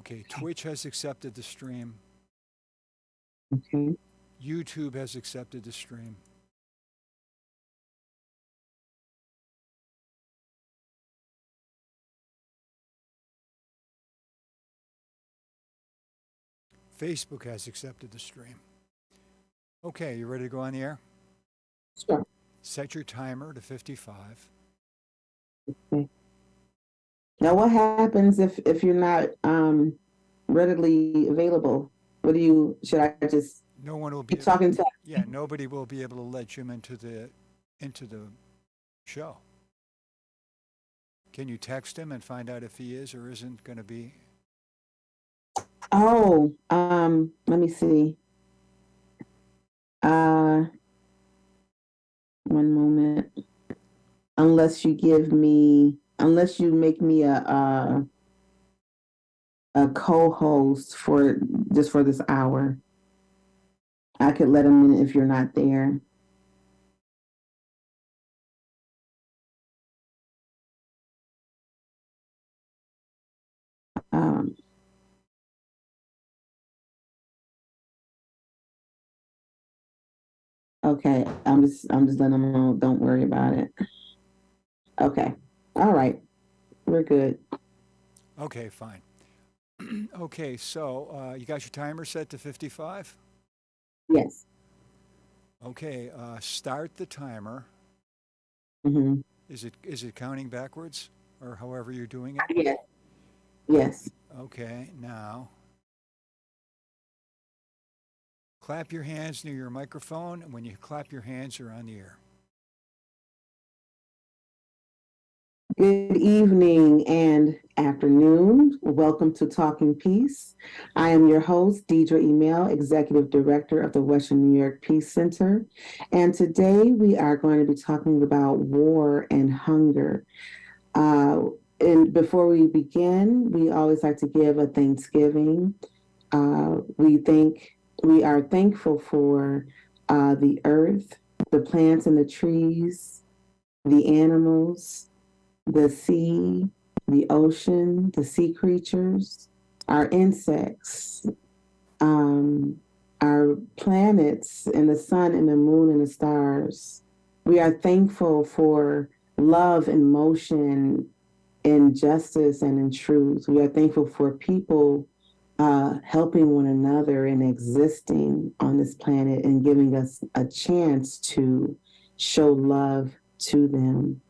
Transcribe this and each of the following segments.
Okay, Twitch has accepted the stream. Okay. YouTube has accepted the stream. Facebook has accepted the stream. Okay, you ready to go on the air? Sure. Set your timer to 55. Okay. Now, what happens if you're not readily available? Should I just No one will be keep talking to? yeah, nobody will be able to let you into the show. Can you text him and find out if he is or isn't going to be? Oh, let me see. One moment. Unless you make me a co-host for this hour, I could let him in if you're not there. Um, okay, I'm just letting them know. Don't worry about it. Okay, all right, we're good. Okay, fine. Okay, so you got your timer set to 55? Yes. Okay, start the timer. Mm-hmm. Is it counting backwards or however you're doing it? Yes. Yes. Okay, now clap your hands near your microphone, and when you clap your hands, you're on the air. Good evening and afternoon. Welcome to Talking Peace. I am your host, Deidra EmEl, Executive Director of the WNY Peace Center. And today we are going to be talking about war and hunger. And before we begin, we always like to give a Thanksgiving. We are thankful for the earth, the plants and the trees, the animals, the sea, the ocean, the sea creatures, our insects, our planets, and the sun and the moon and the stars. We are thankful for love and motion and justice and in truth. We are thankful for people helping one another and existing on this planet and giving us a chance to show love to them.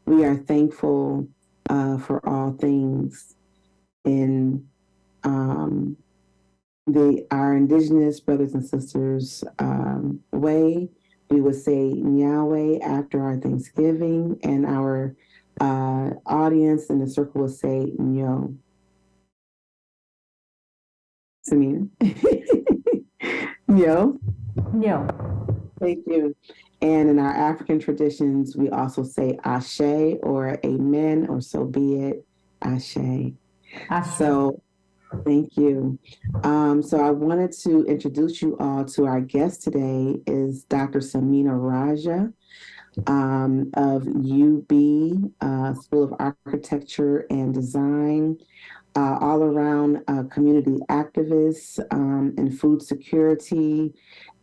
We are thankful for all things. In our indigenous brothers and sisters way, we would say Nyahweh after our Thanksgiving, and our audience in the circle would say Nyo. Samina? Nyo? No. Thank you. And in our African traditions, we also say Ashe or Amen or so be it, Ashe. So thank you. So I wanted to introduce you all to our guest today is Dr. Samina Raja of UB School of Architecture and Design. All around community activists in food security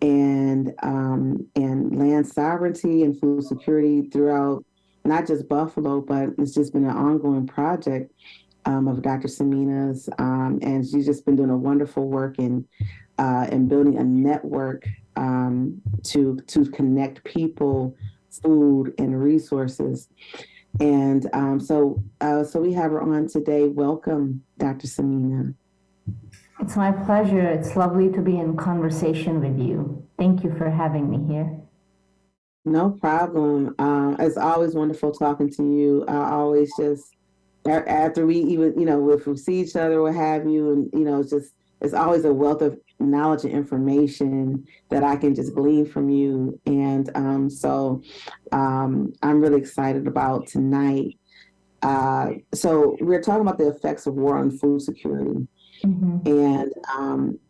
and land sovereignty and food security throughout not just Buffalo, but it's just been an ongoing project of Dr. Samina's, and she's just been doing a wonderful work in building a network to connect people, food, and resources. And so we have her on today. Welcome, Dr. Samina. It's my pleasure. It's lovely to be in conversation with you. Thank you for having me here. No problem. It's always wonderful talking to you. I always just, after we even, if we see each other, what have you, and, it's always a wealth of knowledge and information that I can just glean from you. And so I'm really excited about tonight. So we're talking about the effects of war on food security. Mm-hmm. And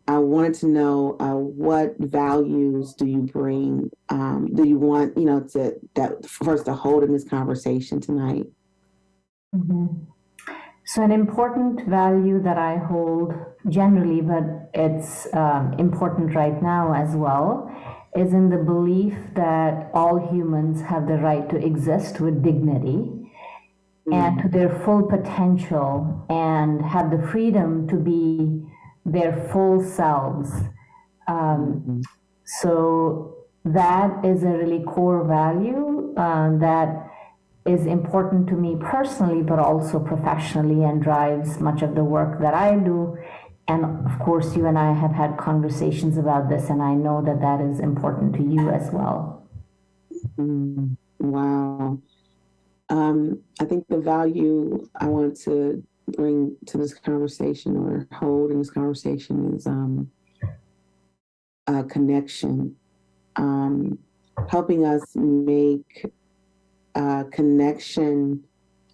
I wanted to know what values do you bring? Do you want, to hold in this conversation tonight? Mm-hmm. So an important value that I hold generally, but it's important right now as well, is in the belief that all humans have the right to exist with dignity and to their full potential and have the freedom to be their full selves. So that is a really core value that is important to me personally, but also professionally, and drives much of the work that I do. And of course, you and I have had conversations about this, and I know that that is important to you as well. Wow. I think the value I want to bring to this conversation or hold in this conversation is connection, helping us make a connection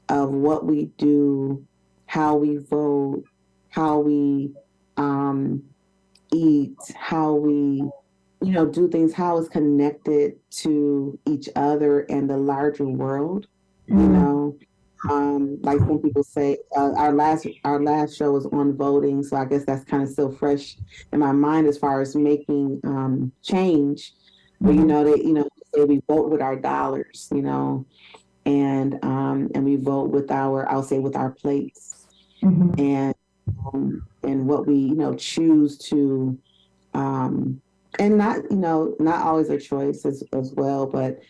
of what we do, how we vote, how we eat, how we, do things, how it's connected to each other and the larger world. Like some people say, our last show was on voting, so I guess that's kind of still fresh in my mind as far as making change. But they say we vote with our dollars, and we vote with with our plates, and what we choose to, and not always a choice as well, but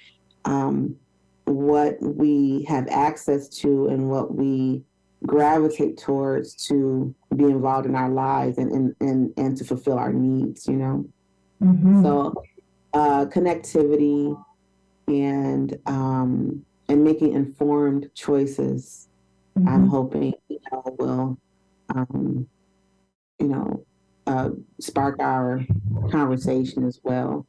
what we have access to and what we gravitate towards to be involved in our lives and to fulfill our needs, So connectivity and making informed choices, I'm hoping will spark our conversation as well.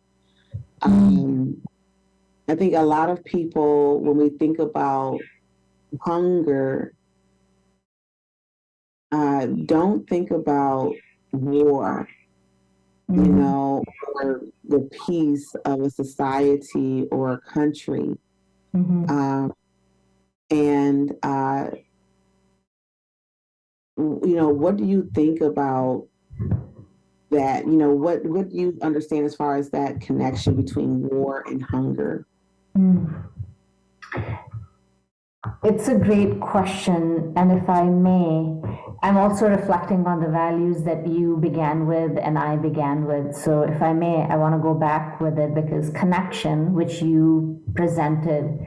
I think a lot of people, when we think about hunger, don't think about war, or the peace of a society or a country. What do you think about that? What do you understand as far as that connection between war and hunger? It's a great question, and if I may, I'm also reflecting on the values that you began with and I began with. So if I may, I want to go back with it, because connection, which you presented,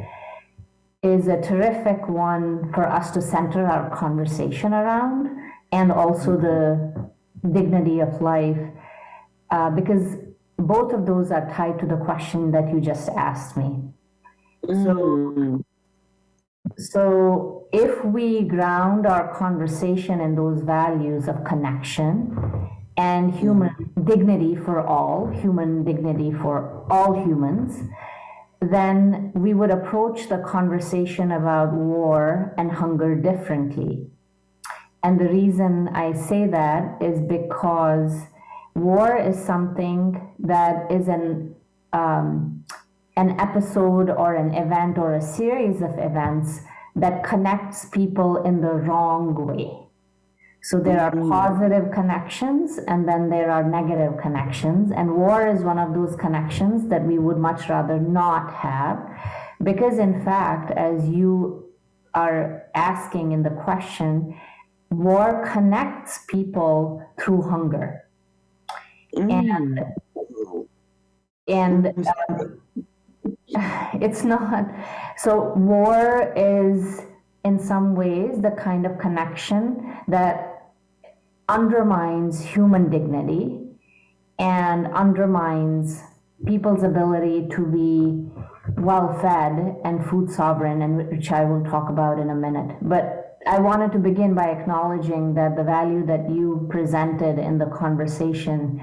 is a terrific one for us to center our conversation around, and also the dignity of life, because both of those are tied to the question that you just asked me. So if we ground our conversation in those values of connection and human dignity for all, human dignity for all humans, then we would approach the conversation about war and hunger differently. And the reason I say that is because war is something that is an episode or an event or a series of events that connects people in the wrong way. So there are positive connections and then there are negative connections, and war is one of those connections that we would much rather not have, because in fact, as you are asking in the question, war connects people through hunger. And it's not, so war is in some ways the kind of connection that undermines human dignity and undermines people's ability to be well-fed and food sovereign, and which I will talk about in a minute. But I wanted to begin by acknowledging that the value that you presented in the conversation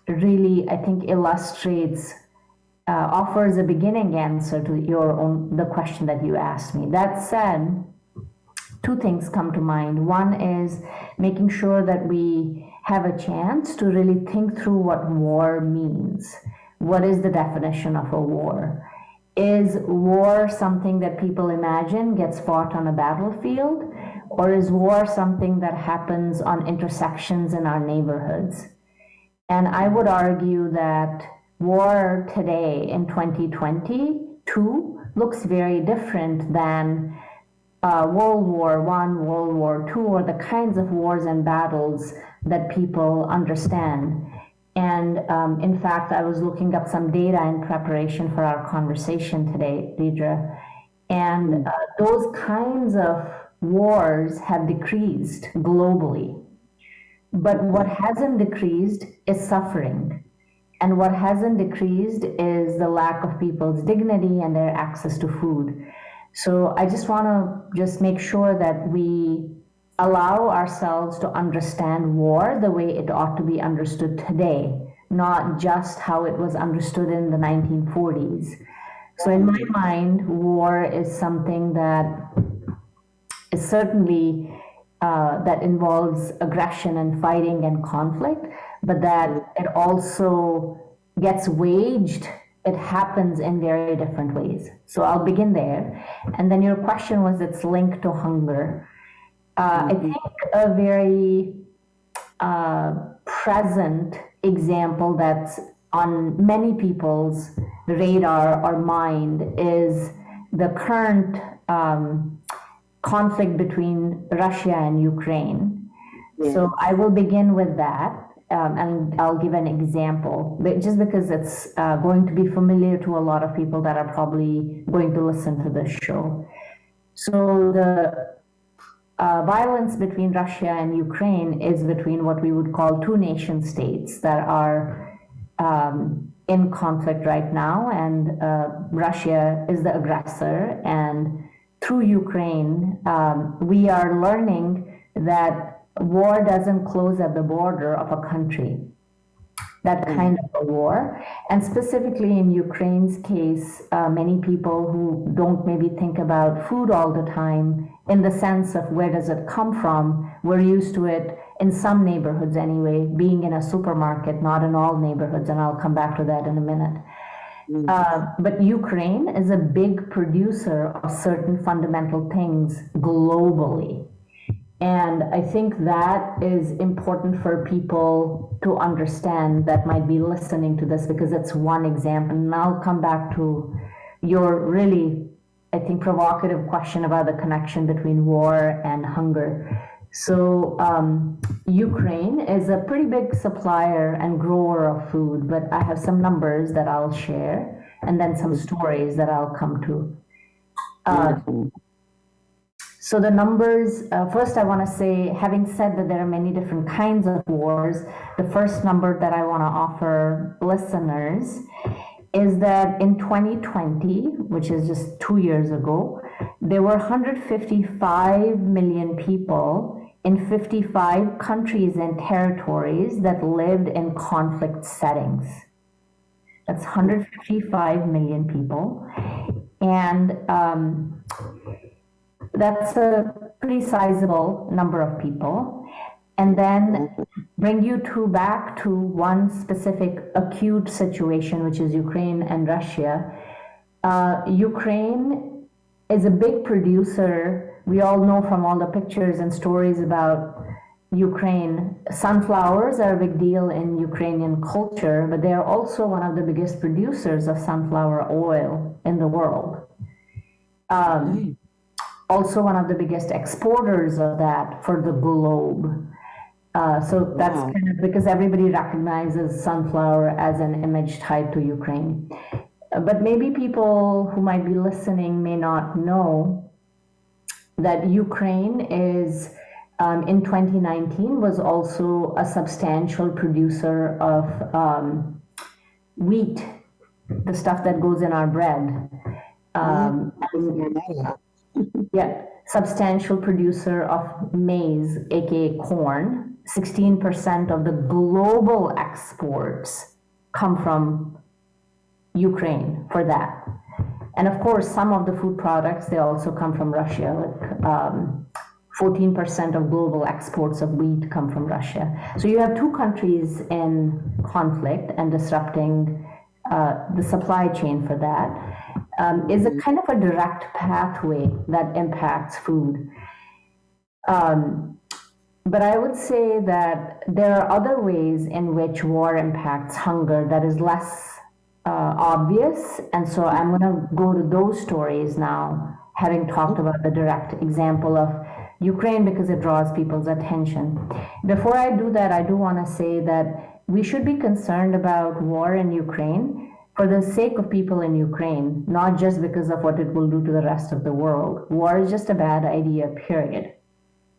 really, I think, illustrates, offers a beginning answer to the question that you asked me. That said, two things come to mind. One is making sure that we have a chance to really think through what war means. What is the definition of a war? Is war something that people imagine gets fought on a battlefield, or is war something that happens on intersections in our neighborhoods? And I would argue that war today in 2022 looks very different than World War I, World War II, or the kinds of wars and battles that people understand. And in fact, I was looking up some data in preparation for our conversation today, Deidra, and those kinds of wars have decreased globally. But what hasn't decreased is suffering. And what hasn't decreased is the lack of people's dignity and their access to food. So I just want to make sure that we allow ourselves to understand war the way it ought to be understood today, not just how it was understood in the 1940s. So in my mind, war is something that is certainly that involves aggression and fighting and conflict, but that it also gets waged. It happens in very different ways. So I'll begin there. And then your question was its link to hunger. I think a very present example that's on many people's radar or mind is the current conflict between Russia and Ukraine. Yes. So I will begin with that. And I'll give an example, just because it's going to be familiar to a lot of people that are probably going to listen to this show. So the violence between Russia and Ukraine is between what we would call two nation states that are in conflict right now, and Russia is the aggressor. And through Ukraine, we are learning that war doesn't close at the border of a country, that kind of a war. And specifically in Ukraine's case, many people who don't maybe think about food all the time in the sense of where does it come from, we're used to it in some neighborhoods anyway, being in a supermarket, not in all neighborhoods, and I'll come back to that in a minute. But Ukraine is a big producer of certain fundamental things globally. And I think that is important for people to understand that might be listening to this, because it's one example. And I'll come back to your really, I think, provocative question about the connection between war and hunger. So Ukraine is a pretty big supplier and grower of food, but I have some numbers that I'll share and then some stories that I'll come to. So the numbers, first I want to say, having said that there are many different kinds of wars, the first number that I want to offer listeners is that in 2020, which is just 2 years ago, there were 155 million people in 55 countries and territories that lived in conflict settings. That's 155 million people. And that's a pretty sizable number of people. And then bring you back to one specific acute situation, which is Ukraine and Russia. Ukraine is a big producer. We all know from all the pictures and stories about Ukraine, sunflowers are a big deal in Ukrainian culture, but they are also one of the biggest producers of sunflower oil in the world. Also one of the biggest exporters of that for the globe. So that's kind of because everybody recognizes sunflower as an image tied to Ukraine. But maybe people who might be listening may not know that Ukraine is, in 2019, was also a substantial producer of wheat, the stuff that goes in our bread. Yeah, substantial producer of maize, aka corn. 16% of the global exports come from Ukraine for that. And of course, some of the food products, they also come from Russia. Like 14% of global exports of wheat come from Russia. So you have two countries in conflict and disrupting the supply chain for that. is a kind of a direct pathway that impacts food. But I would say that there are other ways in which war impacts hunger that is less obvious. And so I'm going to go to those stories now, having talked about the direct example of Ukraine because it draws people's attention. Before I do that, I do want to say that we should be concerned about war in Ukraine for the sake of people in Ukraine, not just because of what it will do to the rest of the world. War is just a bad idea, period.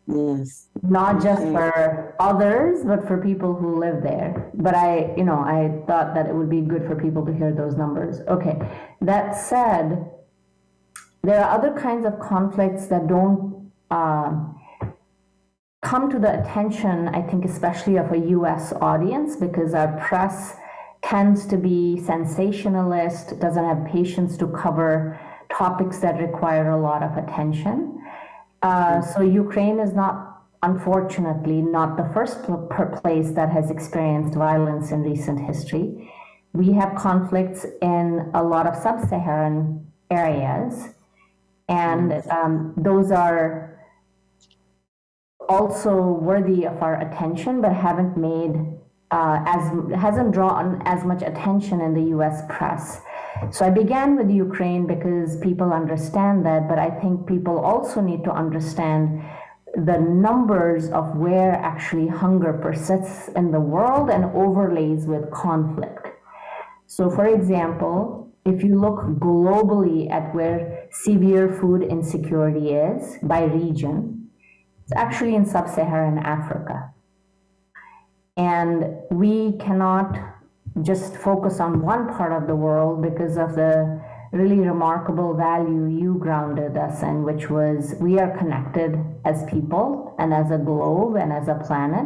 Yes. Not just for others, but for people who live there. But I thought that it would be good for people to hear those numbers. Okay. That said, there are other kinds of conflicts that don't come to the attention, I think, especially of a US audience, because our press tends to be sensationalist, doesn't have patience to cover topics that require a lot of attention. So Ukraine is unfortunately not the first place that has experienced violence in recent history. We have conflicts in a lot of sub-Saharan areas, and those are also worthy of our attention, but hasn't drawn as much attention in the US press. So I began with Ukraine because people understand that, but I think people also need to understand the numbers of where actually hunger persists in the world and overlays with conflict. So for example, if you look globally at where severe food insecurity is by region, it's actually in sub-Saharan Africa. And we cannot just focus on one part of the world because of the really remarkable value you grounded us in, which was we are connected as people and as a globe and as a planet.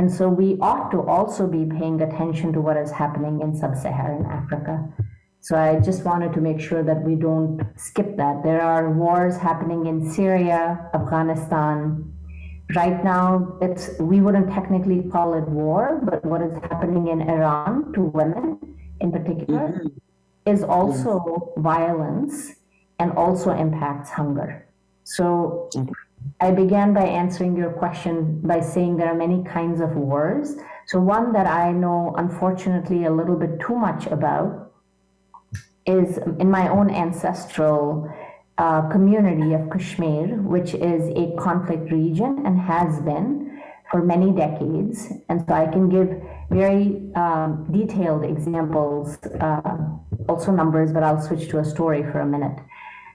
And so we ought to also be paying attention to what is happening in sub-Saharan Africa. So I just wanted to make sure that we don't skip that. There are wars happening in Syria, Afghanistan. Right now, we wouldn't technically call it war, but what is happening in Iran to women in particular is also violence and also impacts hunger. So I began by answering your question by saying there are many kinds of wars. So one that I know, unfortunately, a little bit too much about is in my own ancestral community of Kashmir, which is a conflict region and has been for many decades. And so I can give very detailed examples, also numbers, but I'll switch to a story for a minute.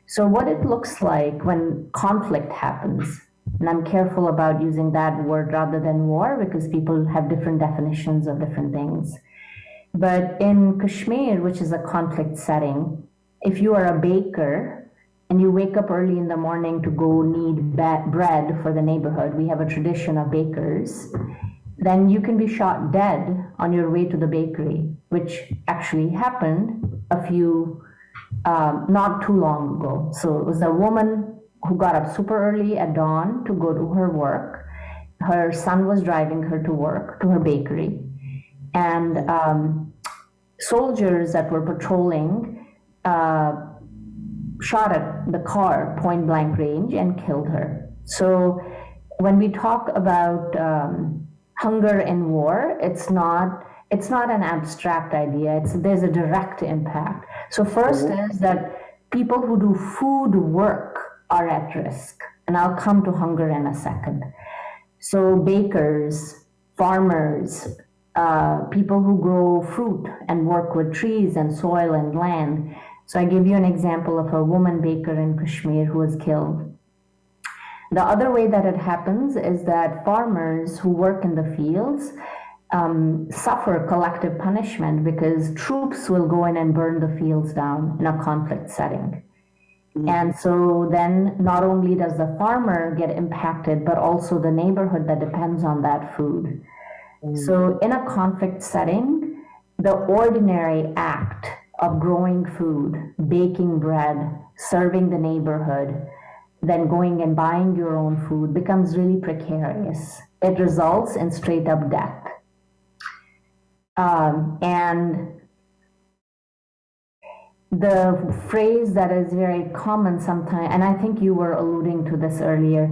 So what it looks like when conflict happens, and I'm careful about using that word rather than war because people have different definitions of different things. But in Kashmir, which is a conflict setting, if you are a baker and you wake up early in the morning to go knead bread for the neighborhood, we have a tradition of bakers, then you can be shot dead on your way to the bakery, which actually happened not too long ago. So it was a woman who got up super early at dawn to go to her work. Her son was driving her to work, to her bakery. And soldiers that were patrolling shot at the car point blank range and killed her. So when we talk about hunger in war, it's not an abstract idea. There's a direct impact. So first is that people who do food work are at risk, and I'll come to hunger in a second. So bakers, farmers, people who grow fruit and work with trees and soil and land. So I give you an example of a woman baker in Kashmir who was killed. The other way that it happens is that farmers who work in the fields suffer collective punishment because troops will go in and burn the fields down in a conflict setting. And so then not only does the farmer get impacted, but also the neighborhood that depends on that food. So in a conflict setting, the ordinary act of growing food, baking bread, serving the neighborhood, then going and buying your own food becomes really precarious. It results in straight up death. And the phrase that is very common sometimes, and I think you were alluding to this earlier,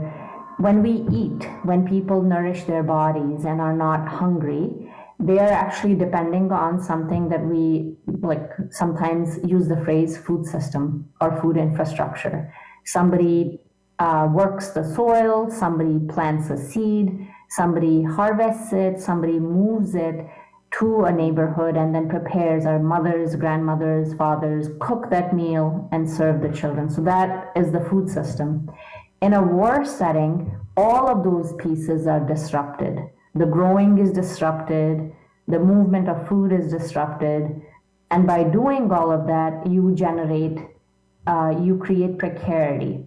when we eat, when people nourish their bodies and are not hungry, they are actually depending on something that we like sometimes use the phrase food system or food infrastructure. Somebody works the soil, somebody plants a seed, somebody harvests it, somebody moves it to a neighborhood and then prepares. Our mothers, grandmothers, fathers cook that meal and serve the children. So that is the food system. In a war setting, all of those pieces are disrupted. The growing is disrupted, the movement of food is disrupted, and by doing all of that, you create precarity.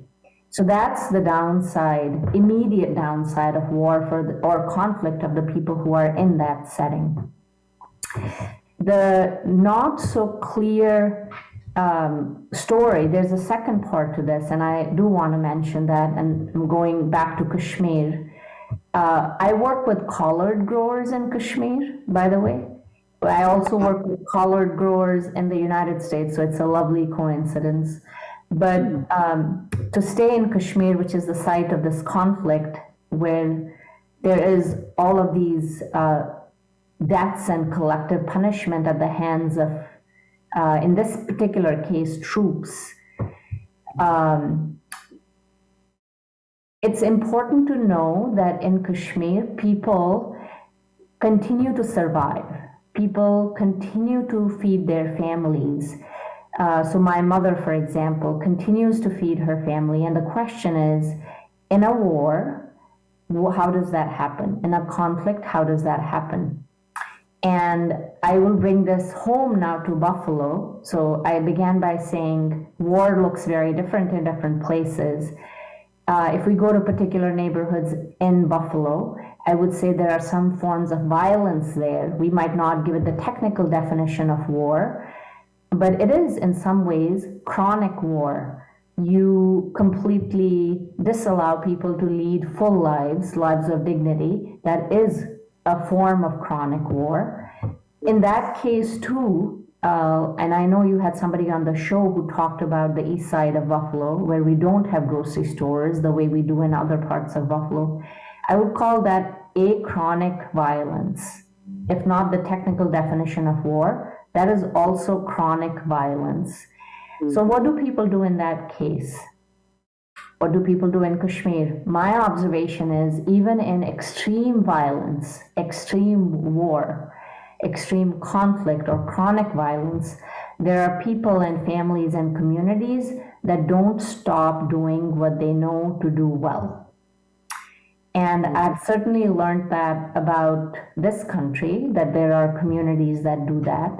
So that's the downside, immediate downside of war or conflict of the people who are in that setting. The not so clear story, there's a second part to this, and I do want to mention that, and I'm going back to Kashmir. I work with collard growers in Kashmir, by the way. I also work with collard growers in the United States, so it's a lovely coincidence. But to stay in Kashmir, which is the site of this conflict, where there is all of these deaths and collective punishment at the hands of, in this particular case, troops. It's important to know that in Kashmir, people continue to survive. People continue to feed their families. So my mother, for example, continues to feed her family. And the question is, in a war, how does that happen? In a conflict, how does that happen? And I will bring this home now to Buffalo. So I began by saying war looks very different in different places. If we go to particular neighborhoods in Buffalo, I would say there are some forms of violence there. We might not give it the technical definition of war, but it is in some ways chronic war. You completely disallow people to lead full lives, lives of dignity. That is a form of chronic war. In that case too, and I know you had somebody on the show who talked about the east side of Buffalo, where we don't have grocery stores the way we do in other parts of Buffalo. I would call that a chronic violence. If not the technical definition of war, that is also chronic violence. So what do people do in that case? What do people do in Kashmir? My observation is even in extreme violence, extreme war, extreme conflict or chronic violence, there are people and families and communities that don't stop doing what they know to do well. And I've certainly learned that about this country, that there are communities that do that.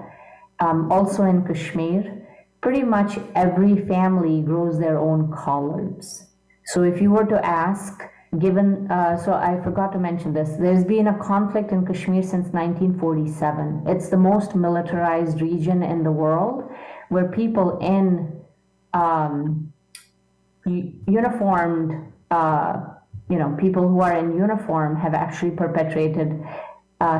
Also in Kashmir, pretty much every family grows their own collards. So if you were to ask, given, so I forgot to mention this, there's been a conflict in Kashmir since 1947. It's the most militarized region in the world, where people in uniformed, people who are in uniform have actually perpetrated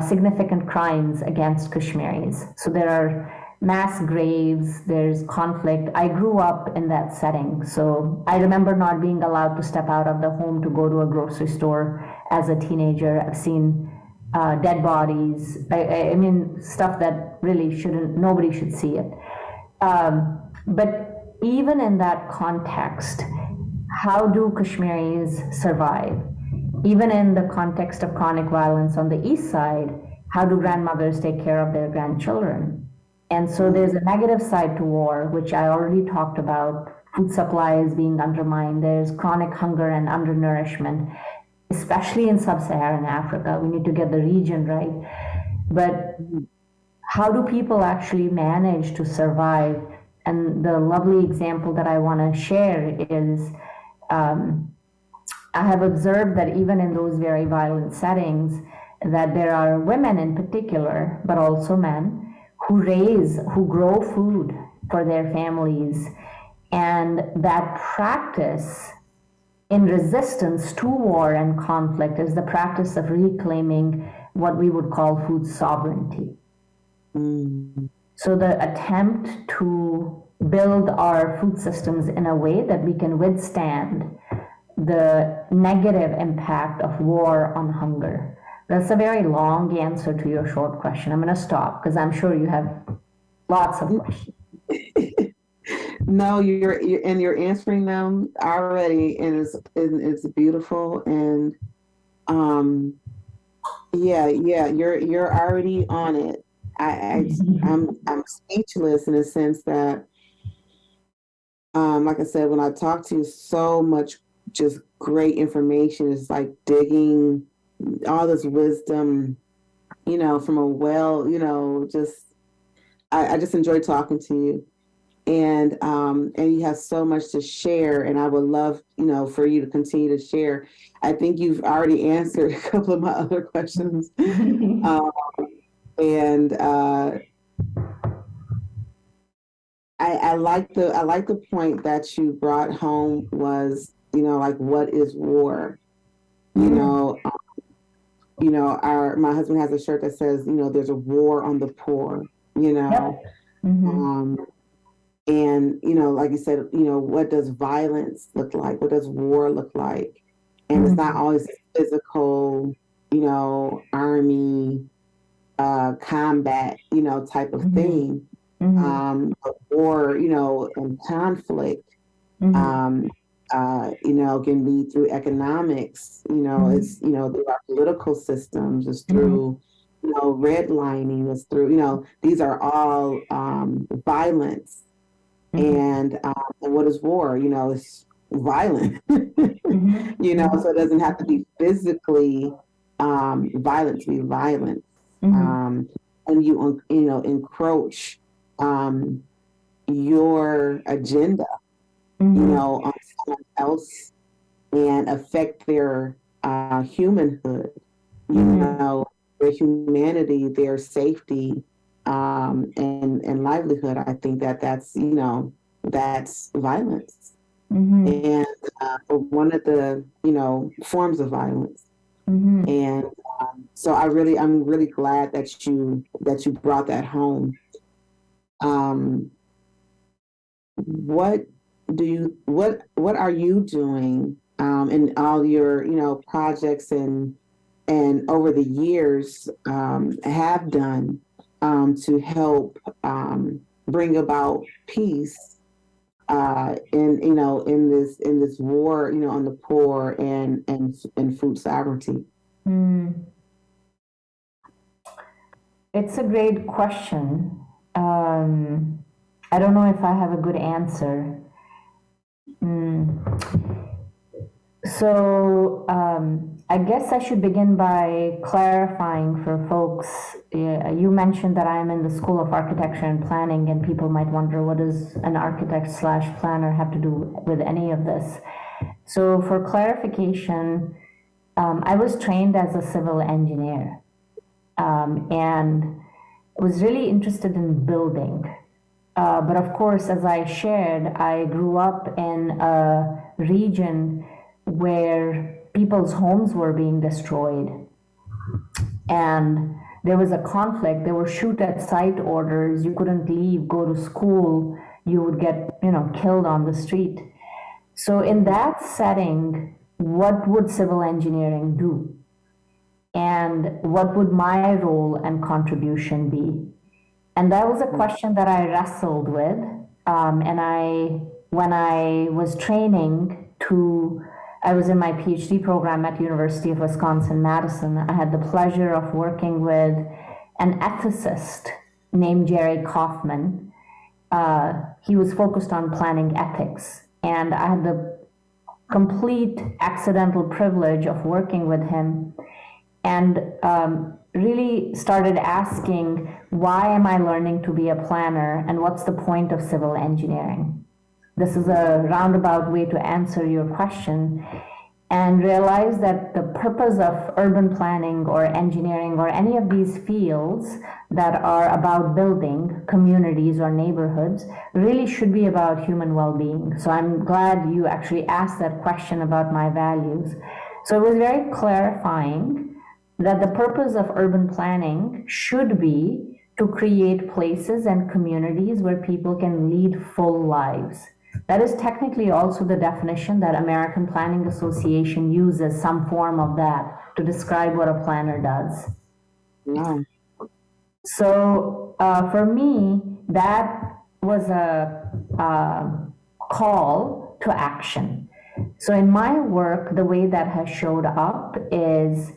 significant crimes against Kashmiris. So there are mass graves, there's conflict. I grew up in that setting, so I remember not being allowed to step out of the home to go to a grocery store as a teenager. I've seen dead bodies. I mean, stuff that really nobody should see it. But even in that context, how do Kashmiris survive? Even in the context of chronic violence on the east side, how do grandmothers take care of their grandchildren? And so there's a negative side to war, which I already talked about. Food supply is being undermined. There's chronic hunger and undernourishment, especially in sub-Saharan Africa. We need to get the region right. But how do people actually manage to survive? And the lovely example that I want to share is I have observed that even in those very violent settings, that there are women in particular, but also men, who grow food for their families. And that practice in resistance to war and conflict is the practice of reclaiming what we would call food sovereignty. So the attempt to build our food systems in a way that we can withstand the negative impact of war on hunger? That's a very long answer to your short question. I'm going to stop because I'm sure you have lots of questions. No, you're answering them already, and it's beautiful. And you're already on it. I'm speechless in a sense that, like I said, when I talk to you, so much just great information. It's like digging all this wisdom, from a well, I just enjoy talking to you. And you have so much to share, and I would love, for you to continue to share. I think you've already answered a couple of my other questions. I like the point that you brought home was, like, what is war? My husband has a shirt that says, there's a war on the poor. Yep. Mm-hmm. And, like you said, what does violence look like? What does war look like? And it's not always physical, army, combat, type of thing. War, and conflict, can be through economics, it's, through our political systems, it's through, redlining, it's through, these are all violence. And what is war? It's violent. So it doesn't have to be physically violent to be violent. And you encroach your agenda, on someone else and affect their humanhood, their humanity, their safety, and livelihood. I think that's violence, and one of the forms of violence. And so I'm really glad that you brought that home. What are you doing in all your projects and over the years have done to help bring about peace in this war on the poor and food sovereignty? It's a great question. I don't know if I have a good answer. So I guess I should begin by clarifying for folks. You mentioned that I'm in the School of Architecture and Planning, and people might wonder, what does an architect/planner have to do with any of this? So for clarification, I was trained as a civil engineer, and was really interested in building. But of course, as I shared, I grew up in a region where people's homes were being destroyed. And there was a conflict. There were shoot-at-sight orders. You couldn't leave, go to school. You would get, killed on the street. So in that setting, what would civil engineering do? And what would my role and contribution be? And that was a question that I wrestled with. When I was training I was in my PhD program at University of Wisconsin-Madison. I had the pleasure of working with an ethicist named Jerry Kaufman. He was focused on planning ethics. And I had the complete accidental privilege of working with him and really started asking, why am I learning to be a planner, and what's the point of civil engineering? This is a roundabout way to answer your question, and realize that the purpose of urban planning or engineering or any of these fields that are about building communities or neighborhoods really should be about human well-being. So I'm glad you actually asked that question about my values. So it was very clarifying that the purpose of urban planning should be to create places and communities where people can lead full lives. That is technically also the definition that American Planning Association uses, some form of that, to describe what a planner does. Wow. So for me, that was a call to action. So in my work, the way that has showed up is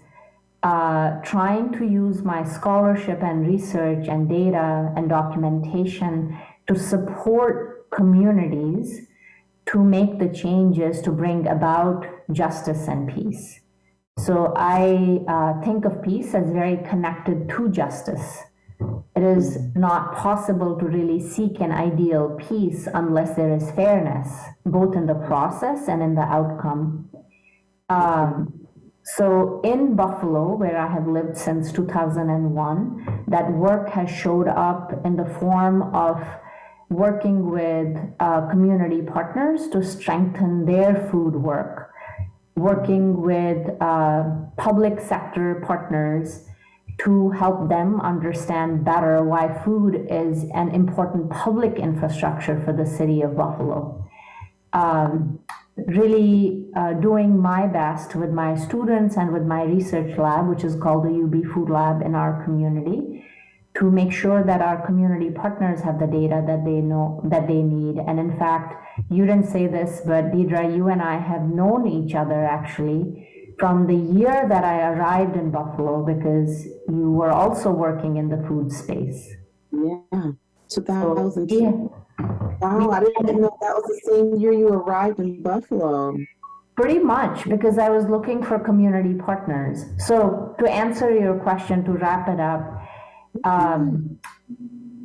trying to use my scholarship and research and data and documentation to support communities to make the changes to bring about justice and peace. So I think of peace as very connected to justice. It is not possible to really seek an ideal peace unless there is fairness, both in the process and in the outcome. So in Buffalo, where I have lived since 2001, that work has showed up in the form of working with community partners to strengthen their food work, working with public sector partners to help them understand better why food is an important public infrastructure for the city of Buffalo. Really doing my best with my students and with my research lab, which is called the UB Food Lab in our community, to make sure that our community partners have the data that they know that they need. And in fact, you didn't say this, but Deidra, you and I have known each other actually from the year that I arrived in Buffalo, because you were also working in the food space. Yeah, 2002. So, yeah. Wow, I didn't know that was the same year you arrived in Buffalo. Pretty much, because I was looking for community partners. So to answer your question, to wrap it up,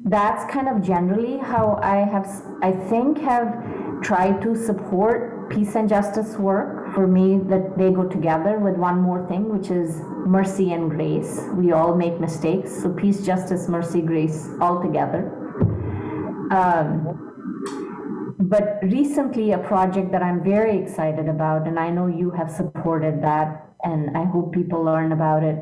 that's kind of generally how I think have tried to support peace and justice work. For me, that they go together with one more thing, which is mercy and grace. We all make mistakes, so peace, justice, mercy, grace, all together. But recently, a project that I'm very excited about, and I know you have supported that, and I hope people learn about it,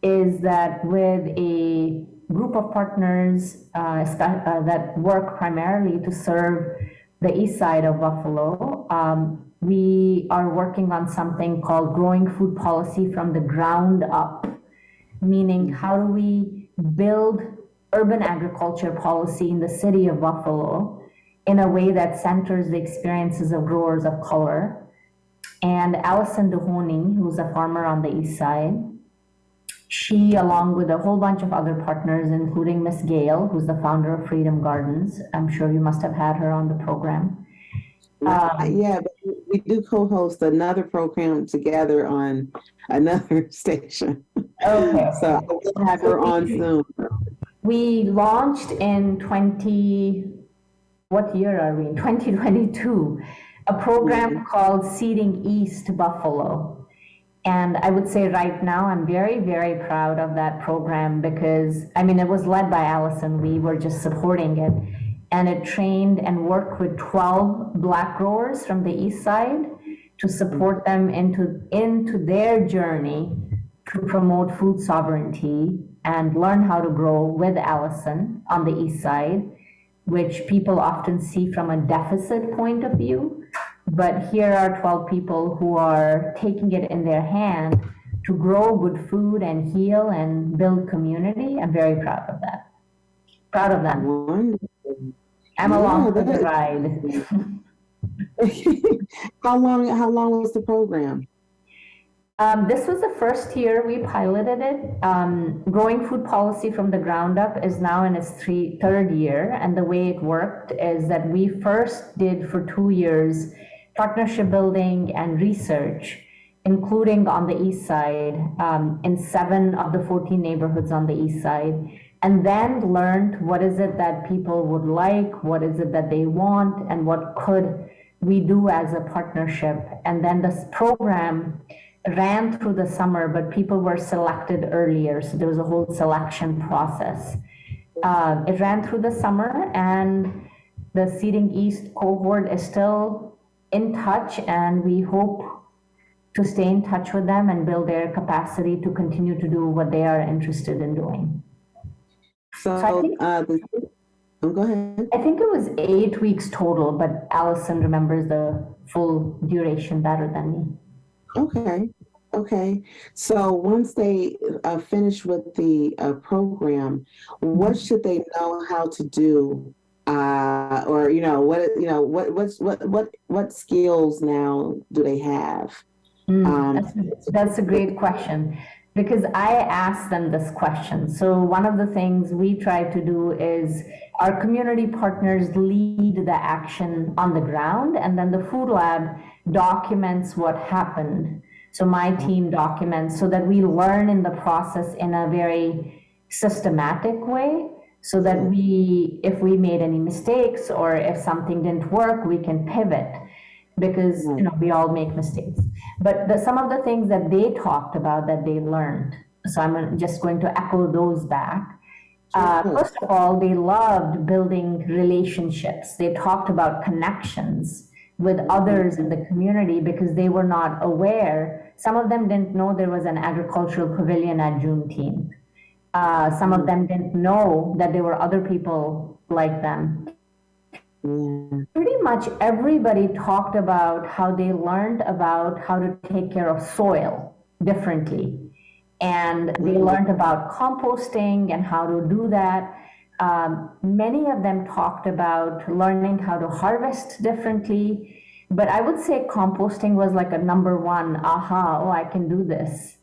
is that with a group of partners that work primarily to serve the east side of Buffalo, we are working on something called growing food policy from the ground up, meaning how do we build urban agriculture policy in the city of Buffalo in a way that centers the experiences of growers of color. And Allison Duhoney, who's a farmer on the east side, she, along with a whole bunch of other partners, including Miss Gail, who's the founder of Freedom Gardens. I'm sure you must have had her on the program. Yeah, but we do co-host another program together on another station. Okay. So I will have her on soon. We launched in 2022, a program called Seeding East Buffalo. And I would say right now, I'm very, very proud of that program because, I mean, it was led by Allison. We were just supporting it. And it trained and worked with 12 Black growers from the east side to support them into their journey to promote food sovereignty and learn how to grow with Allison on the east side, which people often see from a deficit point of view. But here are 12 people who are taking it in their hand to grow good food and heal and build community. I'm very proud of that. Proud of them. Wonderful. I'm along for the ride. How long was the program? This was the first year we piloted it. Growing food policy from the ground up is now in its third year. And the way it worked is that we first did for 2 years partnership building and research, including on the east side, in 7 of the 14 neighborhoods on the east side, and then learned what is it that people would like, what is it that they want, and what could we do as a partnership. And then this program ran through the summer, but people were selected earlier, so there was a whole selection process. It ran through the summer, and the Seeding East cohort is still in touch, and we hope to stay in touch with them and build their capacity to continue to do what they are interested in doing. So I So, think go ahead. I think it was 8 weeks total, but Allison remembers the full duration better than me. Okay. Okay. So once they finish with the program, what should they know how to do? Or what skills now do they have? Um, That's a great question because I asked them this question. So, one of the things we try to do is our community partners lead the action on the ground, and then the food lab documents what happened. So, my team documents so that we learn in the process in a very systematic way so that if we made any mistakes or if something didn't work, we can pivot because we all make mistakes. But some of the things that they talked about that they learned, so I'm just going to echo those back. First of all, they loved building relationships. They talked about connections with others in the community because they were not aware. Some of them didn't know there was an agricultural pavilion at Juneteenth. Some of them didn't know that there were other people like them. Pretty much everybody talked about how they learned about how to take care of soil differently. And they learned about composting and how to do that. Many of them talked about learning how to harvest differently. But I would say composting was like a number one, aha, oh, I can do this.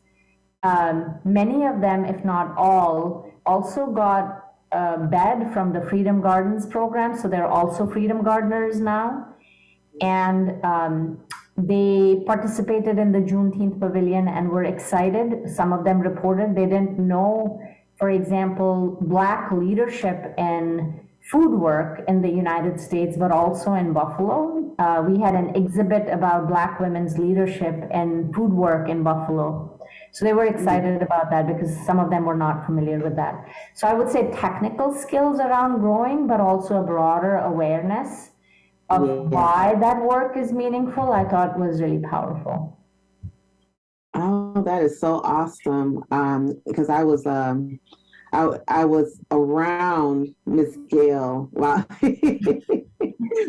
Many of them, if not all, also got a bed from the Freedom Gardens program, so they're also Freedom Gardeners now. And they participated in the Juneteenth Pavilion and were excited. Some of them reported they didn't know, for example, Black leadership in food work in the United States, but also in Buffalo. We had an exhibit about Black women's leadership in food work in Buffalo. So they were excited about that because some of them were not familiar with that. So I would say technical skills around growing, but also a broader awareness of why that work is meaningful, I thought was really powerful. Oh, that is so awesome. Because I was around Miss Gail while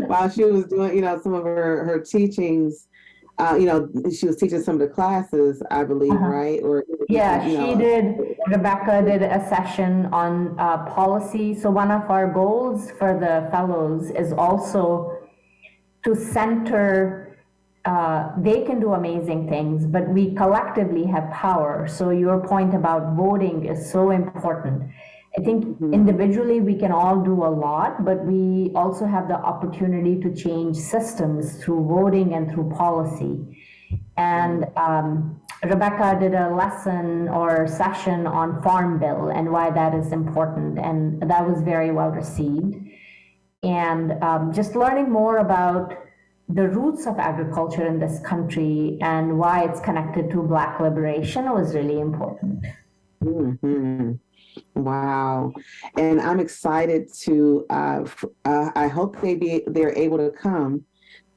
while she was doing, some of her teachings. She was teaching some of the classes, I believe, right? Or she did. Rebecca did a session on policy. So one of our goals for the fellows is also to center. They can do amazing things, but we collectively have power. So your point about voting is so important. I think individually we can all do a lot, but we also have the opportunity to change systems through voting and through policy. And Rebecca did a lesson or session on Farm Bill and why that is important, and that was very well received. And just learning more about the roots of agriculture in this country and why it's connected to Black liberation was really important. Mm-hmm. Wow. And I'm excited to, I hope they're able to come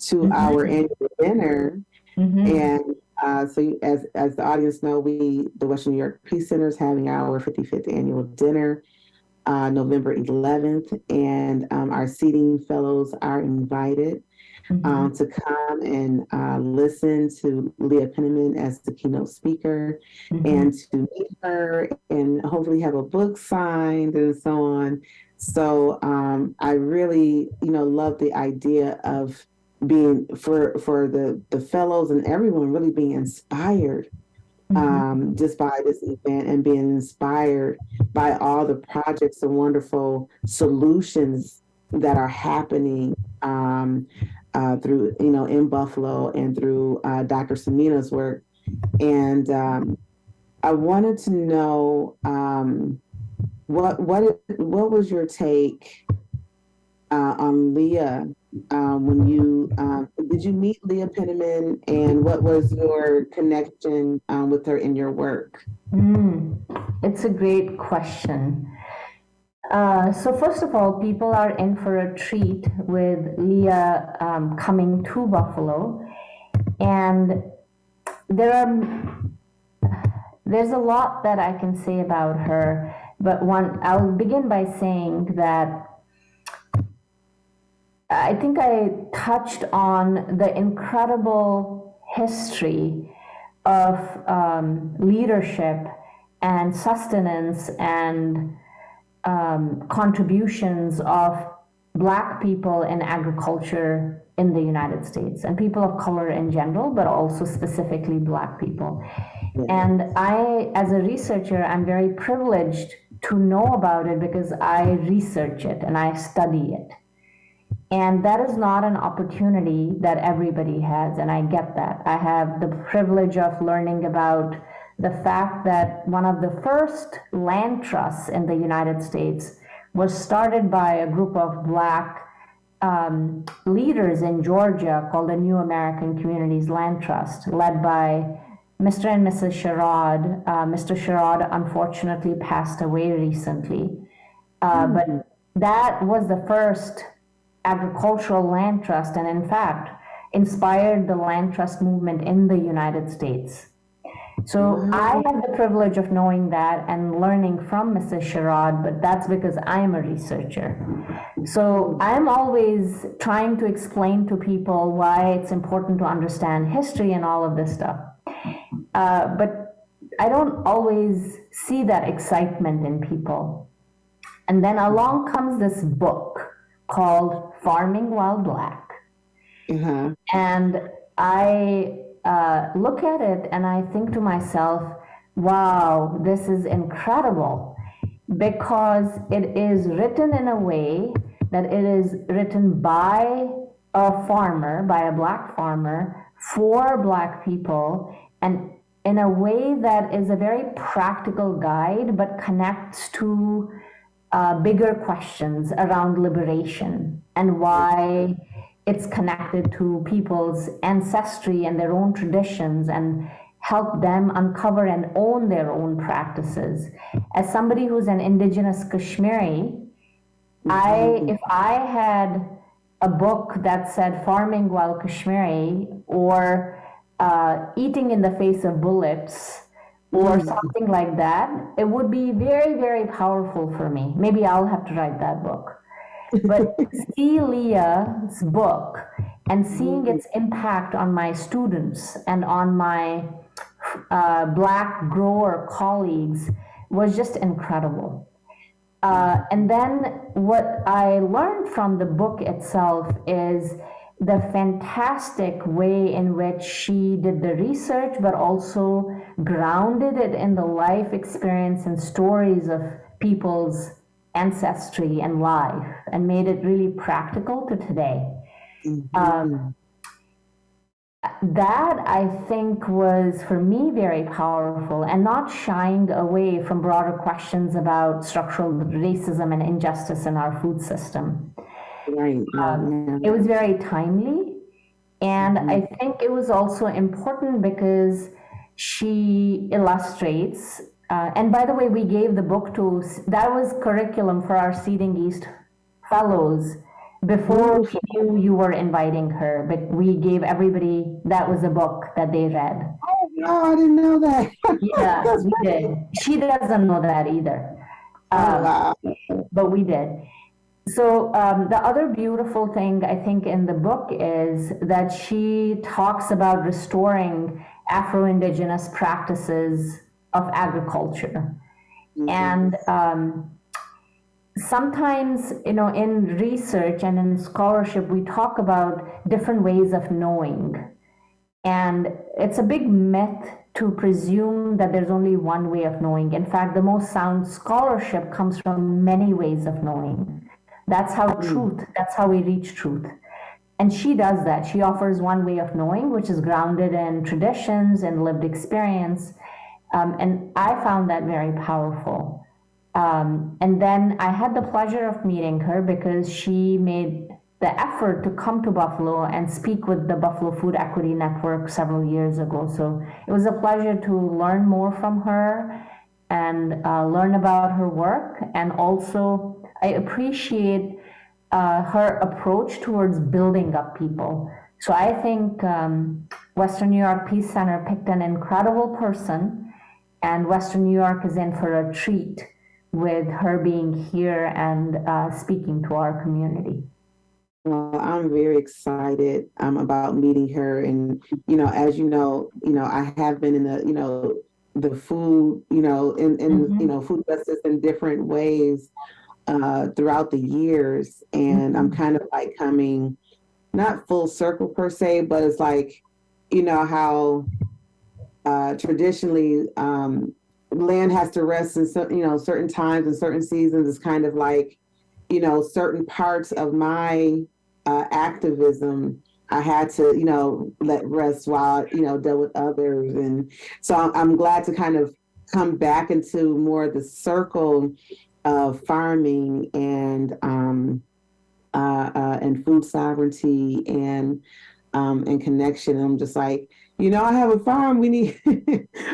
to our annual dinner. And so as the audience know, the Western New York Peace Center is having our 55th annual dinner, November 11th. And our seating fellows are invited to come and listen to Leah Penniman as the keynote speaker and to meet her and hopefully have a book signed and so on. So I really, love the idea of being for the fellows and everyone really being inspired just by this event and being inspired by all the projects and wonderful solutions that are happening through, in Buffalo and through Dr. Samina's work. And I wanted to know what was your take on Leah when did you meet Leah Penniman, and what was your connection with her in your work? It's a great question. So first of all, people are in for a treat with Leah coming to Buffalo, and there's a lot that I can say about her. But I'll begin by saying that I think I touched on the incredible history of leadership and sustenance and contributions of Black people in agriculture in the United States and people of color in general, but also specifically Black people. And I, as a researcher, I'm very privileged to know about it because I research it and I study it. And that is not an opportunity that everybody has, and I get that. I have the privilege of learning about the fact that one of the first land trusts in the United States was started by a group of Black leaders in Georgia called the New American Communities Land Trust, led by Mr. and Mrs. Sherrod. Mr. Sherrod unfortunately passed away recently, but that was the first agricultural land trust, and in fact inspired the land trust movement in the United States. So I have the privilege of knowing that and learning from Mrs. Sherrod, but that's because I'm a researcher. So I'm always trying to explain to people why it's important to understand history and all of this stuff. But I don't always see that excitement in people. And then along comes this book called Farming While Black. And I look at it and I think to myself, wow, this is incredible, because it is written in a way that it is written by a farmer, by a Black farmer, for Black people, and in a way that is a very practical guide, but connects to bigger questions around liberation and why it's connected to people's ancestry and their own traditions, and help them uncover and own their own practices. As somebody who's an indigenous Kashmiri, if I had a book that said Farming While Kashmiri, or Eating in the Face of Bullets, or something like that, it would be very, very powerful for me. Maybe I'll have to write that book. But see Leah's book and seeing its impact on my students and on my Black grower colleagues was just incredible. And then what I learned from the book itself is the fantastic way in which she did the research, but also grounded it in the life experience and stories of people's ancestry and life, and made it really practical to today. That I think was for me very powerful, and not shying away from broader questions about structural racism and injustice in our food system. Right. It was very timely, and I think it was also important because she illustrates. And by the way, we gave the book that was curriculum for our Seeding East fellows before she knew you were inviting her, but we gave everybody, that was a book that they read. Oh, no, I didn't know that. Yeah, we did. She doesn't know that either. Wow. But we did. So the other beautiful thing I think in the book is that she talks about restoring Afro-Indigenous practices of agriculture. And sometimes, in research and in scholarship, we talk about different ways of knowing. And it's a big myth to presume that there's only one way of knowing. In fact, the most sound scholarship comes from many ways of knowing. That's how that's how we reach truth. And she does that. She offers one way of knowing, which is grounded in traditions and lived experience. And I found that very powerful. And then I had the pleasure of meeting her because she made the effort to come to Buffalo and speak with the Buffalo Food Equity Network several years ago. So it was a pleasure to learn more from her and learn about her work. And also, I appreciate her approach towards building up people. So I think Western New York Peace Center picked an incredible person, and Western New York is in for a treat with her being here and speaking to our community. Well, I'm very excited about meeting her, and as I have been in the food, food justice in different ways throughout the years, and I'm kind of like coming not full circle per se, but it's like how traditionally land has to rest in certain times and certain seasons. It's kind of like certain parts of my activism I had to let rest while dealt with others, and so I'm glad to kind of come back into more of the circle of farming and food sovereignty and connection. And I'm just like, I have a farm. We need,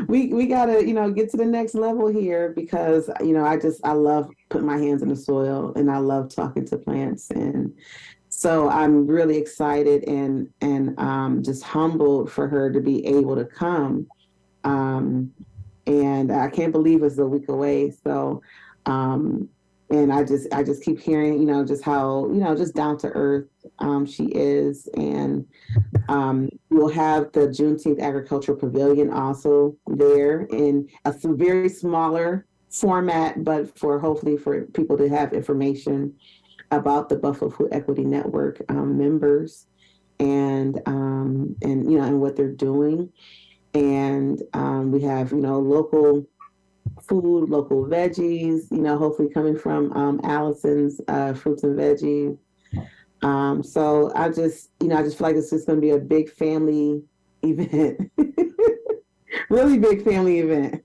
we gotta, get to the next level here, because, I love putting my hands in the soil, and I love talking to plants. And so I'm really excited and just humbled for her to be able to come. And I can't believe it's a week away. So, and I just keep hearing, just how, just down to earth she is. And we'll have the Juneteenth Agricultural Pavilion also there in a very smaller format, but hopefully for people to have information about the Buffalo Food Equity Network members and what they're doing. And we have, local food, local veggies, hopefully coming from Allison's fruits and veggies. So I just feel like it's just going to be a big family event, really big family event.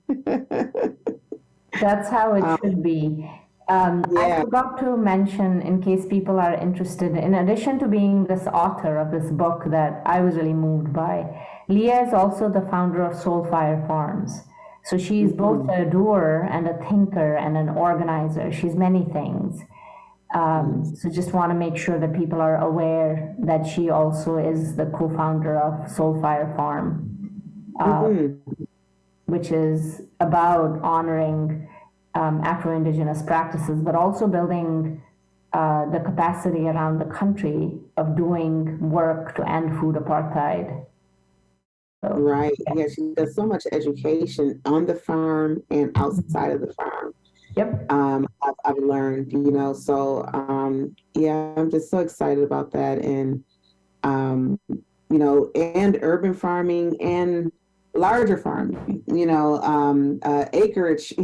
That's how it should be. I forgot to mention, in case people are interested, in addition to being this author of this book that I was really moved by, Leah is also the founder of Soulfire Farms. So she's both a doer and a thinker and an organizer. She's many things. So just want to make sure that people are aware that she also is the co-founder of Soulfire Farm, which is about honoring Afro-Indigenous practices, but also building the capacity around the country of doing work to end food apartheid. So, right. Yeah, she does so much education on the farm and outside of the farm. Yep. I've learned, so I'm just so excited about that. And, and urban farming and larger farming, acreage,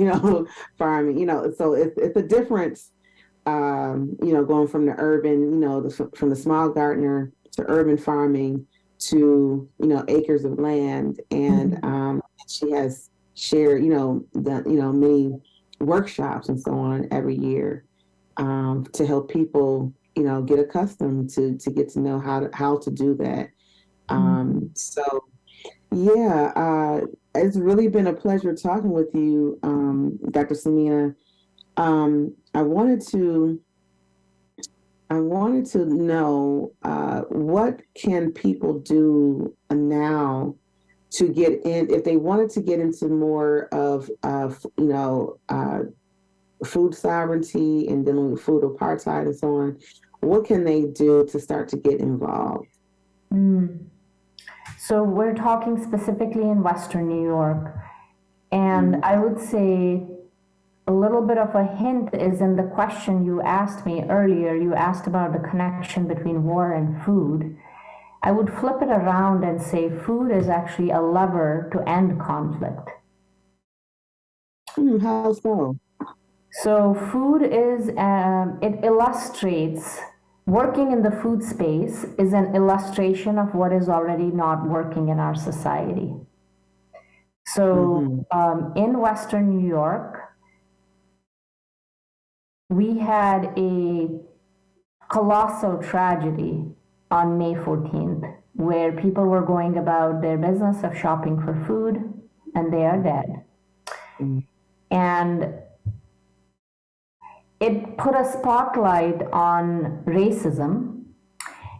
farming, so it's a difference, going from the urban, from the small gardener to urban farming to, acres of land. And she has shared, many workshops and so on every year to help people, get accustomed to get to know how to do that. So yeah, it's really been a pleasure talking with you, Dr. Samina. I wanted to know what can people do now to get in, if they wanted to get into more of food sovereignty and dealing with food apartheid and so on. What can they do to start to get involved? So we're talking specifically in Western New York. And I would say a little bit of a hint is in the question you asked me earlier. You asked about the connection between war and food. I would flip it around and say food is actually a lever to end conflict. How so? So food is, it illustrates, working in the food space is an illustration of what is already not working in our society. So in Western New York, we had a colossal tragedy on May 14th, where people were going about their business of shopping for food, and they are dead. And it put a spotlight on racism.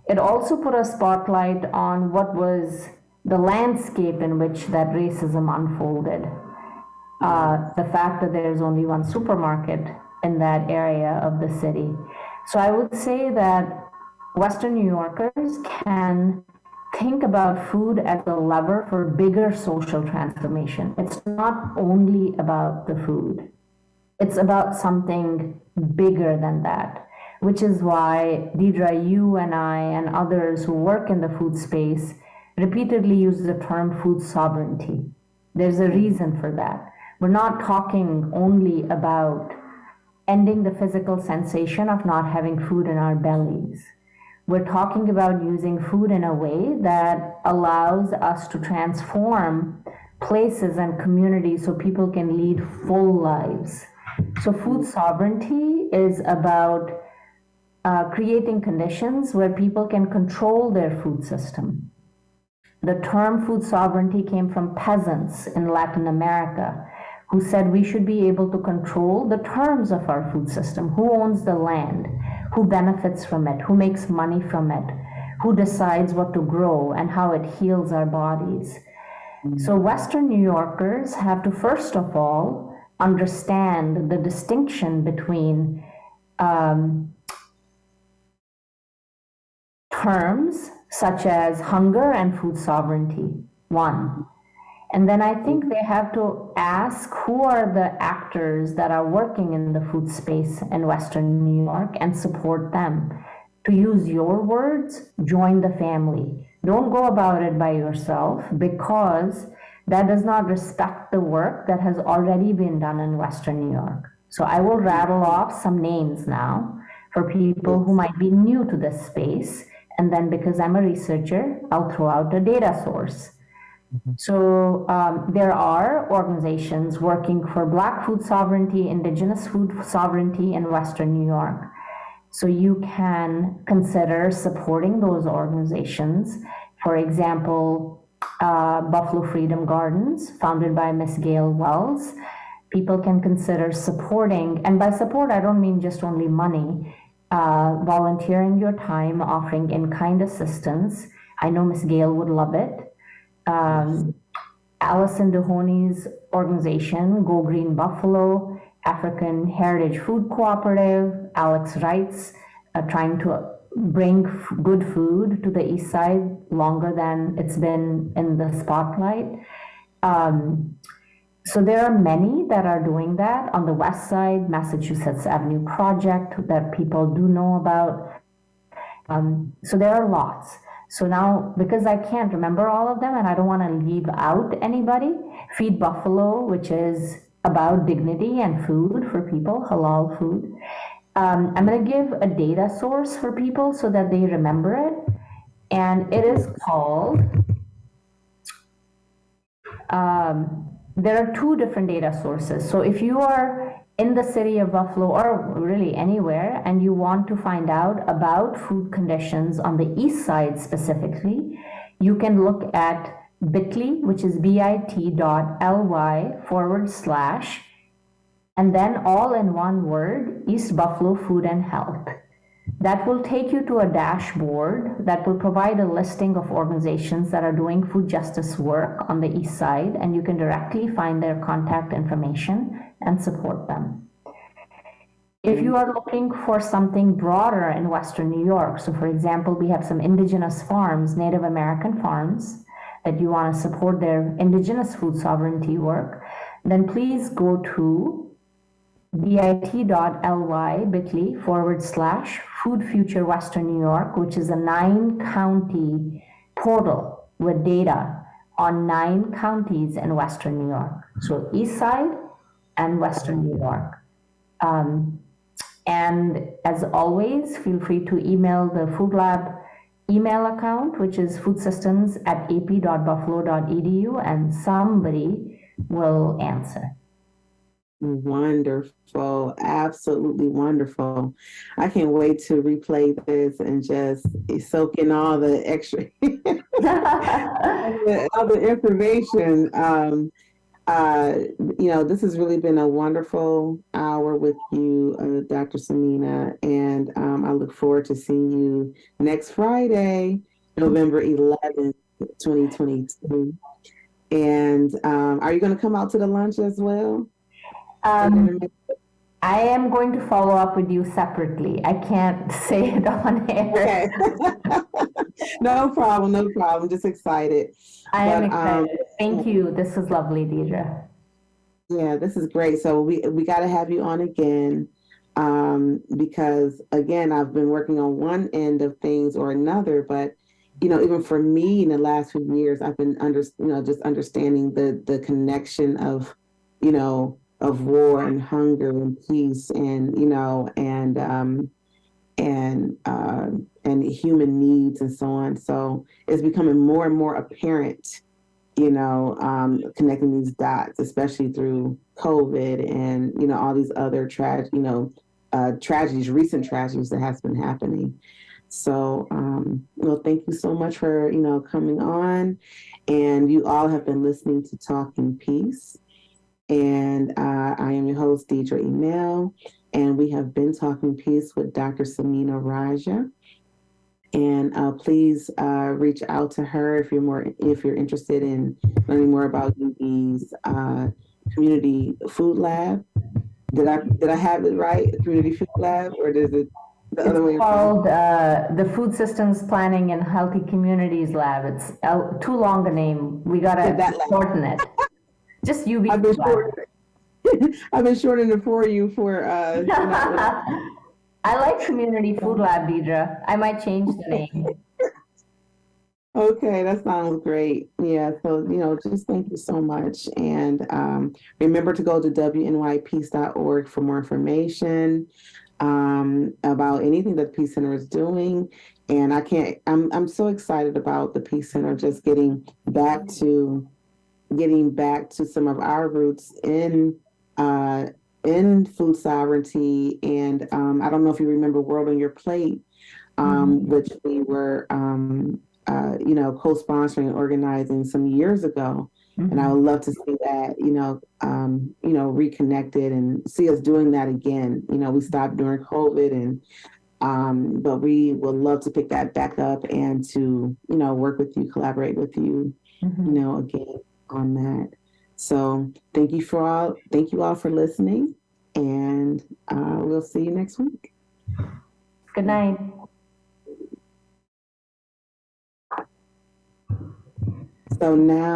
It also put a spotlight on what was the landscape in which that racism unfolded. the fact that there's only one supermarket in that area of the city. So I would say that Western New Yorkers can think about food as a lever for bigger social transformation. It's not only about the food. It's about something bigger than that, which is why Deidra, you and I and others who work in the food space repeatedly use the term food sovereignty. There's a reason for that. We're not talking only about ending the physical sensation of not having food in our bellies. We're talking about using food in a way that allows us to transform places and communities so people can lead full lives. So food sovereignty is about creating conditions where people can control their food system. The term food sovereignty came from peasants in Latin America who said we should be able to control the terms of our food system. Who owns the land? Who benefits from it? Who makes money from it? Who decides what to grow and how it heals our bodies? So Western New Yorkers have to, first of all, understand the distinction between terms such as hunger and food sovereignty, one. And then I think they have to ask who are the actors that are working in the food space in Western New York and support them. To use your words, join the family. Don't go about it by yourself, because that does not respect the work that has already been done in Western New York. So I will rattle off some names now for people who might be new to this space. And then because I'm a researcher, I'll throw out a data source. So there are organizations working for Black food sovereignty, Indigenous food sovereignty in Western New York. So you can consider supporting those organizations. For example, Buffalo Freedom Gardens, founded by Miss Gail Wells. People can consider supporting, and by support, I don't mean just only money, volunteering your time, offering in-kind assistance. I know Miss Gail would love it. Allison Dehoney's organization, Go Green Buffalo, African Heritage Food Cooperative, Alex Wright's trying to bring good food to the East Side longer than it's been in the spotlight. So there are many that are doing that. On the West Side, Massachusetts Avenue Project that people do know about. So there are lots. So now, because I can't remember all of them and I don't want to leave out anybody, Feed Buffalo, which is about dignity and food for people, halal food. I'm going to give a data source for people so that they remember it. And it is called, there are two different data sources. So if you are in the city of Buffalo or really anywhere and you want to find out about food conditions on the East Side specifically, you can look at bit.ly, which is bit.ly/, and then all in one word, East Buffalo Food and Health. That will take you to a dashboard that will provide a listing of organizations that are doing food justice work on the East Side, and you can directly find their contact information and support them. If you are looking for something broader in Western New York, so for example, we have some indigenous farms, Native American farms, that you want to support their indigenous food sovereignty work, then please go to bit.ly/Food Future Western New York, which is a 9-county portal with data on 9 counties in Western New York. So East Side and Western New York. And as always, feel free to email the Food Lab email account, which is foodsystems@ap.buffalo.edu, and somebody will answer. Wonderful, absolutely wonderful. I can't wait to replay this and just soak in all the extra, all the information. This has really been a wonderful hour with you, Dr. Samina, and I look forward to seeing you next Friday, November 11th, 2022. And are you going to come out to the lunch as well? I am going to follow up with you separately. I can't say it on air. Okay. No problem. No problem. Just excited. I am excited. Thank you. This is lovely, Deidra. Yeah, this is great. So we got to have you on again, because again, I've been working on one end of things or another, but even for me in the last few years, I've been just understanding the connection of, of war and hunger and peace and and human needs and so on. So it's becoming more and more apparent, connecting these dots, especially through COVID and, all these other tragedies, recent tragedies that has been happening. So, thank you so much for, coming on. And you all have been listening to Talking Peace. And I am your host, Deidra EmEl. And we have been talking peace with Dr. Samina Raja. And please reach out to her if you're interested in learning more about UB's community food lab. Did I have it right? Community food lab, or is it the other way around? It's called the Food Systems Planning and Healthy Communities Lab. It's too long a name. We gotta shorten it. Just UB. I've been shortening it for you for. I like Community Food Lab, Deidra. I might change the name. Okay, that sounds great. Yeah, so just thank you so much, and remember to go to WNYPeace.org for more information about anything that the Peace Center is doing. And I'm so excited about the Peace Center just getting back to some of our roots in food sovereignty. And I don't know if you remember World on Your Plate, which we were co-sponsoring and organizing some years ago. Mm-hmm. And I would love to see that, reconnected and see us doing that again. We stopped during COVID, and but we would love to pick that back up and to, work with you, collaborate with you, again on that. So thank you all for listening, and we'll see you next week. Good night. So now